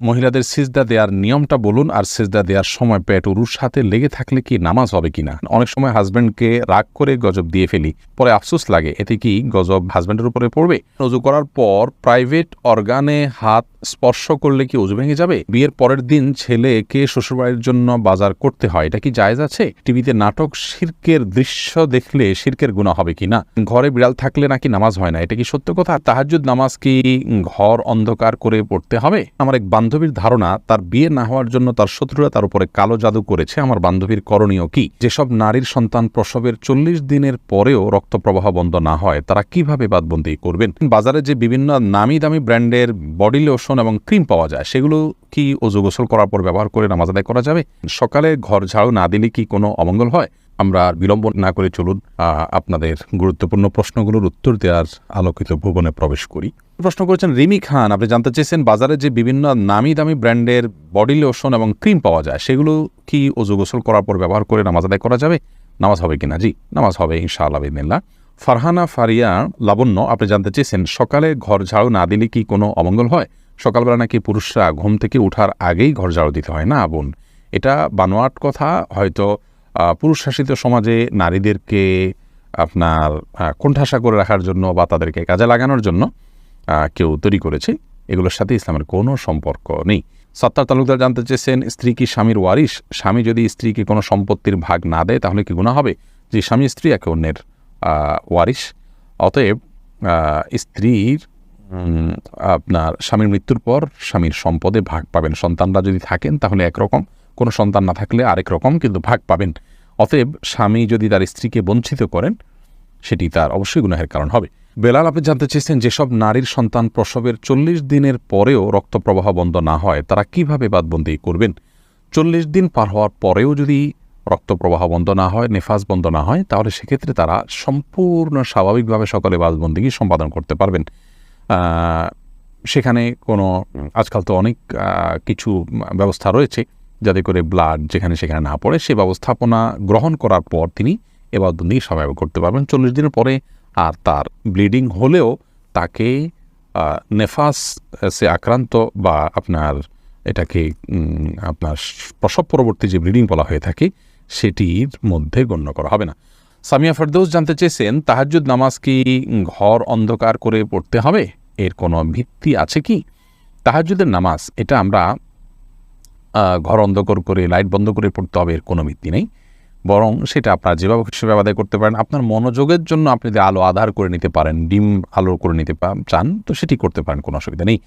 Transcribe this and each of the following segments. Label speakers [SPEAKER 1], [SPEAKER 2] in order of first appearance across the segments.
[SPEAKER 1] মহিলাদের সিজদা দেওয়ার নিয়মটা বলুন, আর সিজদা দেওয়ার সময় পেট উরুর সাথে লেগে থাকলে কি নামাজ হবে কিনা। অনেক সময় হাজব্যান্ডকে রাগ করে গজব দিয়ে ফেলি, পরে আফসোস লাগে, এতে কি গজব হাজব্যান্ডের উপরে পড়বে? ওযু করার পর প্রাইভেট অর্গানে হাত স্পর্শ করলে কি ওযু ভেঙে যাবে? বিয়ের পরের দিন ছেলেকে শ্বশুরবাড়ির জন্য বাজার করতে হয়, এটা কি জায়েজ আছে? টিভিতে নাটক শিরকের দৃশ্য দেখলে শিরকের গুনাহ হবে কিনা? ঘরে বিড়াল থাকলে নাকি নামাজ হয় না, এটা কি সত্য কথা? তাহাজ্জুদ নামাজ কি ঘর অন্ধকার করে পড়তে হবে? আমার এক বান্ধবীর ধারণা, তার বিয়ে না হওয়ার জন্য তার শত্রুরা তার উপরে কালো জাদু করেছে। আমার বান্ধবীর করণীয় কি? যেসব নারীর সন্তান প্রসবের 40 দিনের পরেও রক্ত প্রবাহ বন্ধ না হয়, তারা কিভাবে বাদবন্দি করবেন? বাজারে যে বিভিন্ন নামি দামি ব্র্যান্ডের বডি লোশন এবং ক্রিম পাওয়া যায়, সেগুলো কি ওযু গোসল করার পর ব্যবহার করে নামাজ আদায় করা যাবে? সকালে ঘর ঝাড়ু না দিলে কি কোনো অমঙ্গল হয়? আমরা বিলম্ব না করে চলুন আপনাদের গুরুত্বপূর্ণ প্রশ্নগুলোর উত্তর দেওয়ার আলোকিত ভুবনে প্রবেশ করি। প্রশ্ন করেছেন রিমি খান, আপনি জানতে চেয়েছেন বাজারে যে বিভিন্ন নামি দামি ব্র্যান্ডের বডি লোশন এবং ক্রিম পাওয়া যায়, সেগুলো কি ওযু গোসল করার পর ব্যবহার করে নামাজ আদায় করা যাবে? নামাজ হবে কিনা? জি, নামাজ হবে ইনশাআল্লাহ বিদিনিল্লাহ। ফারহানা ফারিয়া লাবণ্য, আপনি জানতে চেয়েছেন সকালে ঘর ঝাড়ু না দিলে কি কোনো অমঙ্গল হয়? সকালবেলা নাকি পুরুষরা ঘুম থেকে ওঠার আগেই ঘর ঝাড়ু দিতে হয়? না বোন, এটা বানোয়াট কথা। হয়তো পুরুষ শাসিত সমাজে নারীদেরকে আপনার কোণঠাসা করে রাখার জন্য বা তাদেরকে কাজে লাগানোর জন্য কেউ তৈরি করেছে। এগুলোর সাথে ইসলামের কোনো সম্পর্ক নেই। সত্তার তালুকদার জানতে চেয়েছেন স্ত্রী কি স্বামীর ওয়ারিশ? স্বামী যদি স্ত্রীকে কোনো সম্পত্তির ভাগ না দেয় তাহলে কি গুনাহ হবে? যে স্বামী স্ত্রী একে অন্যের ওয়ারিশ, অতএব স্ত্রীর আপনার স্বামীর মৃত্যুর পর স্বামীর সম্পদে ভাগ পাবেন। সন্তানরা যদি থাকেন তাহলে একরকম, কোনো সন্তান না থাকলে আরেক রকম, কিন্তু ভাগ পাবেন। অতএব স্বামী যদি তার স্ত্রীকে বঞ্চিত করেন, সেটি তার অবশ্যই গুনাহের কারণ হবে। বেলাল, আপনি জানতে চেয়েছেন যেসব নারীর সন্তান প্রসবের 40 দিনের পরেও রক্ত প্রবাহ বন্ধ না হয়, তারা কিভাবে বাদবন্দি করবেন? 40 দিন পার হওয়ার পরেও যদি রক্ত প্রবাহ বন্ধ না হয়, নেফাস বন্ধ না হয়, তাহলে সেক্ষেত্রে তারা সম্পূর্ণ স্বাভাবিকভাবে সকালে বাদবন্দিগি সম্পাদন করতে পারবেন। সেখানে কোনো আজকাল তো অনেক কিছু ব্যবস্থা রয়েছে যাতে করে ব্লাড যেখানে সেখানে না পড়ে, সে ব্যবস্থাপনা গ্রহণ করার পর তিনি এবাদবন্দি স্বাভাবিক করতে পারবেন। 40 দিনের পরে আর তার ব্লিডিং হলেও তাকে নেফাস সে আক্রান্ত বা আপনার এটাকে আপনার প্রসব পরবর্তী যে ব্লিডিং বলা হয়ে থাকে সেটির মধ্যে গণ্য করা হবে না। সামিয়া ফেরদৌস জানতে চেয়েছেন তাহাজ্জুদ নামাজ কি ঘর অন্ধকার করে পড়তে হবে? এর কোনো ভিত্তি আছে কি? তাহাজ্জুদের নামাজ এটা আমরা ঘর অন্ধকার করে লাইট বন্ধ করে পড়তে হবে, এর কোনো ভিত্তি নেই। বরং সেটা আপনার যেভাবে সেভাবে আদায় করতে পারেন। আপনার মনোযোগের জন্য আপনি যদি আলো আধার করে নিতে পারেন, ডিম আলো করে নিতে চান, তো সেটি করতে পারেন, কোনো অসুবিধা নেই।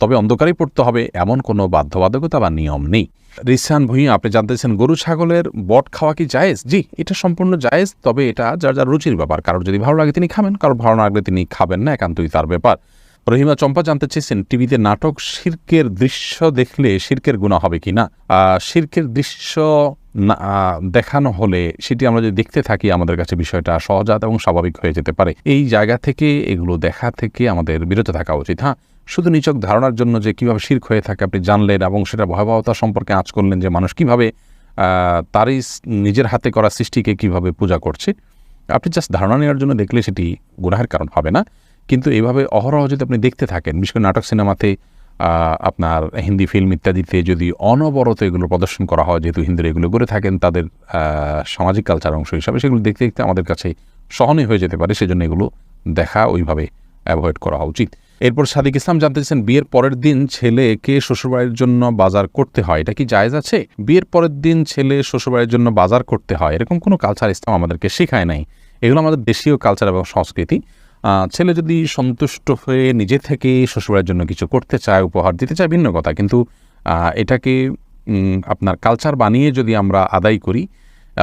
[SPEAKER 1] তবে অন্ধকারেই পড়তে হবে এমন কোনো বাধ্যবাধকতা বা নিয়ম নেই। রিসান ভূঁইয়া, আপনি জানতেছেন গরু ছাগলের বট খাওয়া কি জায়েজ? জি, এটা সম্পূর্ণ জায়েজ, তবে এটা যার যার রুচির ব্যাপার। কারোর যদি ভালো লাগে তিনি খাবেন, কারোর ভালো না লাগলে তিনি খাবেন না, একান্তই তার ব্যাপার। রহিমা চম্পা জানতে চেয়েছেন টিভিতে নাটক শিরকের দৃশ্য দেখলে শিরকের গুনাহ হবে কিনা? শিরকের দৃশ্য দেখানো হলে সেটি আমরা যদি দেখতে থাকি, আমাদের কাছে বিষয়টা সহজাত এবং স্বাভাবিক হয়ে যেতে পারে। এই জায়গা থেকে এগুলো দেখা থেকে আমাদের বিরত থাকা উচিত। হ্যাঁ, শুধু নিছক ধারণার জন্য যে কীভাবে শিরক হয়ে থাকে আপনি জানলেন এবং সেটা ভয়াবহতা সম্পর্কে আঁচ করলেন, যে মানুষ কীভাবে তারই নিজের হাতে করা সৃষ্টিকে কীভাবে পূজা করছে, আপনি জাস্ট ধারণা নেওয়ার জন্য দেখলে সেটি গুনাহের কারণ হবে না। কিন্তু এইভাবে অহরহ যদি আপনি দেখতে থাকেন, বিশেষ করে নাটক সিনেমাতে, আপনার হিন্দি ফিল্ম ইত্যাদিতে যদি অনবরত এগুলো প্রদর্শন করা হয়, যেহেতু হিন্দুরা এগুলো করে থাকেন তাদের সামাজিক কালচার অংশ হিসাবে, সেগুলো দেখতে দেখতে আমাদের কাছে সহনীয় হয়ে যেতে পারে। সেজন্য এগুলো দেখা ওইভাবে অ্যাভয়েড করা উচিত। এরপর সাদিক ইসলাম জানতে চেয়েছেন বিয়ের পরের দিন ছেলেকে শ্বশুরবাড়ির জন্য বাজার করতে হয়, এটা কি জায়েজ আছে? বিয়ের পরের দিন ছেলে শ্বশুরবাড়ির জন্য বাজার করতে হয়, এরকম কোনো কালচার ইসলাম আমাদেরকে শেখায় নাই। এগুলো আমাদের দেশীয় কালচার এবং সংস্কৃতি। ছেলে যদি সন্তুষ্ট হয়ে নিজে থেকে শ্বশুরবাড়ির জন্য কিছু করতে চায়, উপহার দিতে চায়, ভিন্ন কথা, কিন্তু এটাকে আপনার কালচার বানিয়ে যদি আমরা আদায় করি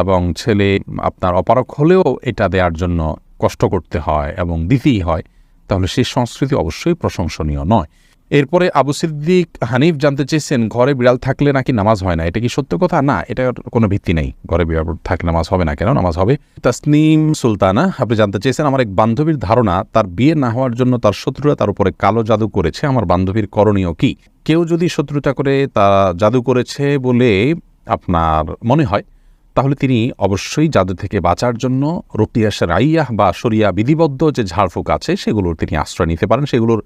[SPEAKER 1] এবং ছেলে আপনার অপারক হলেও এটা দেওয়ার জন্য কষ্ট করতে হয় এবং দিতেই হয়, তাহলে সেই সংস্কৃতি অবশ্যই প্রশংসনীয় নয়। এরপরে আবু সিদ্দিক হানিফ জানতে চেয়েছেন ঘরে বিড়াল থাকলে নাকি নামাজ হয় না, এটা কি সত্য কথা? না, এটার কোনো ভিত্তি নেই। ঘরে বিড়াল থাকলে নামাজ হবে না, কেন নামাজ হবে? তাসনিম সুলতানা, আপনি জানতে চেয়েছেন আমার এক বান্ধবীর ধারণা, তার বিয়ে না হওয়ার জন্য তার শত্রুরা তার উপরে কালো জাদু করেছে, আমার বান্ধবীর করণীয় কি? কেউ যদি শত্রুতা করে তা জাদু করেছে বলে আপনার মনে হয়, তাহলে তিনি অবশ্যই জাদু থেকে বাঁচার জন্য রুকিয়া শারঈয়াহ বা শরিয়া বিধিবদ্ধ যে ঝাড়ফুঁক আছে সেগুলোর তিনি আশ্রয় নিতে পারেন। সেগুলোর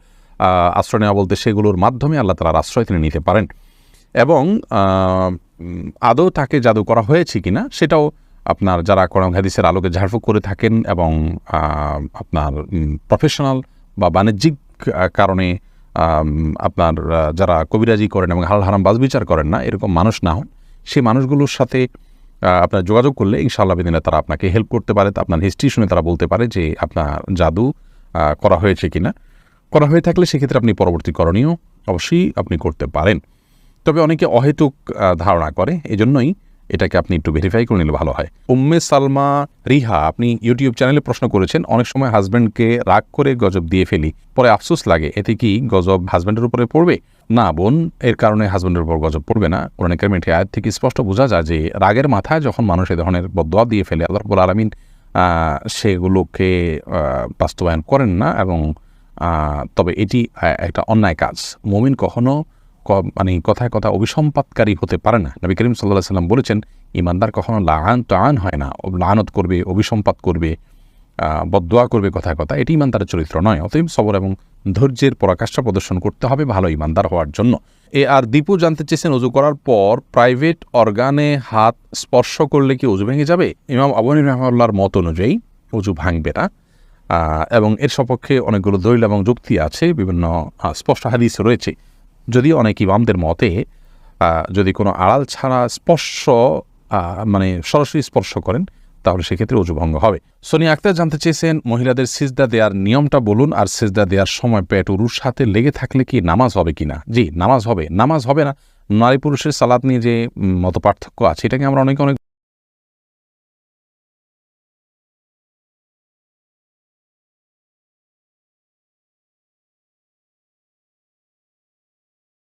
[SPEAKER 1] আশ্রয় নেওয়া বলতে সেগুলোর মাধ্যমে আল্লাহ তাআলার আশ্রয় তিনি নিতে পারেন। এবং আদৌ তাকে জাদু করা হয়েছে কিনা সেটাও আপনার যারা কোরআন হাদিসের আলোকে ঝাড়ফুঁক করে থাকেন এবং আপনার প্রফেশনাল বা বাণিজ্যিক কারণে আপনার যারা কবিরাজি করেন এবং হালাল হারাম বাছবিচার করেন না, এরকম মানুষ না হন, সেই মানুষগুলোর সাথে আপনার যোগাযোগ করলে ইনশাআল্লাহ বিদিনে তারা আপনাকে হেল্প করতে পারে। আপনার হিস্ট্রি শুনে তারা বলতে পারে যে আপনার জাদু করা হয়েছে কিনা। করা হয়ে থাকলে সেক্ষেত্রে আপনি পরবর্তী করণীয় অবশ্যই আপনি করতে পারেন। তবে অনেকে অহেতুক ধারণা করে, এজন্যই এটাকে আপনি একটু ভেরিফাই করে নিলে ভালো হয়। উম্মে সালমা রিহা, আপনি ইউটিউব চ্যানেলে প্রশ্ন করেছেন, অনেক সময় হাজব্যান্ডকে রাগ করে গজব দিয়ে ফেলি, পরে আফসোস লাগে, এতে কি গজব হাজব্যান্ডের উপরে পড়বে? না বোন, এর কারণে হাজব্যান্ডের উপর গজব পড়বে না। কোরআন কারীমের আয়াত থেকে স্পষ্ট বোঝা যায় যে রাগের মাথায় যখন মানুষ এই ধরনের বদদোয়া দিয়ে ফেলে, আল্লাহ রাব্বুল আলামিন সেগুলোকে বাস্তবায়ন করেন না। এবং তবে এটি একটা অন্যায় কাজ। মুমিন কখনো মানে কথায় কথা অভিসম্পাতকারী হতে পারে না। নবী করিম সাল্লাল্লাহু আলাইহি ওয়াসাল্লাম বলেছেন, ইমানদার কখনো লাআন হয় না, লাআনত করবে, অভিসম্পাত করবে, বদদোয়া করবে কথায় কথা, এটি ইমানদারের চরিত্র নয়। অতএব সবর এবং ধৈর্যের পরাকাষ্ঠা প্রদর্শন করতে হবে ভালো ইমানদার হওয়ার জন্য। আর দীপু জানতে চেয়েছেন, অজু করার পর প্রাইভেট অর্গানে হাত স্পর্শ করলে কি অজু ভেঙে যাবে? ইমাম আবু হানিফা রাহিমাহুল্লাহর মত অনুযায়ী অজু ভাঙবে না, এবং এর সপক্ষে অনেকগুলো দলিল এবং যুক্তি আছে, বিভিন্ন স্পষ্ট হাদিস রয়েছে। যদিও অনেক ইমামদের মতে যদি কোনো আড়াল ছাড়া স্পর্শ মানে সরাসরি স্পর্শ করেন তাহলে সেক্ষেত্রে অজু ভঙ্গ হবে। সোনিয়া আক্তার জানতে চেয়েছেন, মহিলাদের সিজদা দেওয়ার নিয়মটা বলুন, আর সিজদা দেওয়ার সময় পেট উরুর সাথে লেগে থাকলে কি নামাজ হবে কিনা? জি, নামাজ হবে না। নারী পুরুষের সালাত নিয়ে যে মত পার্থক্য আছে, এটাকে আমরা অনেক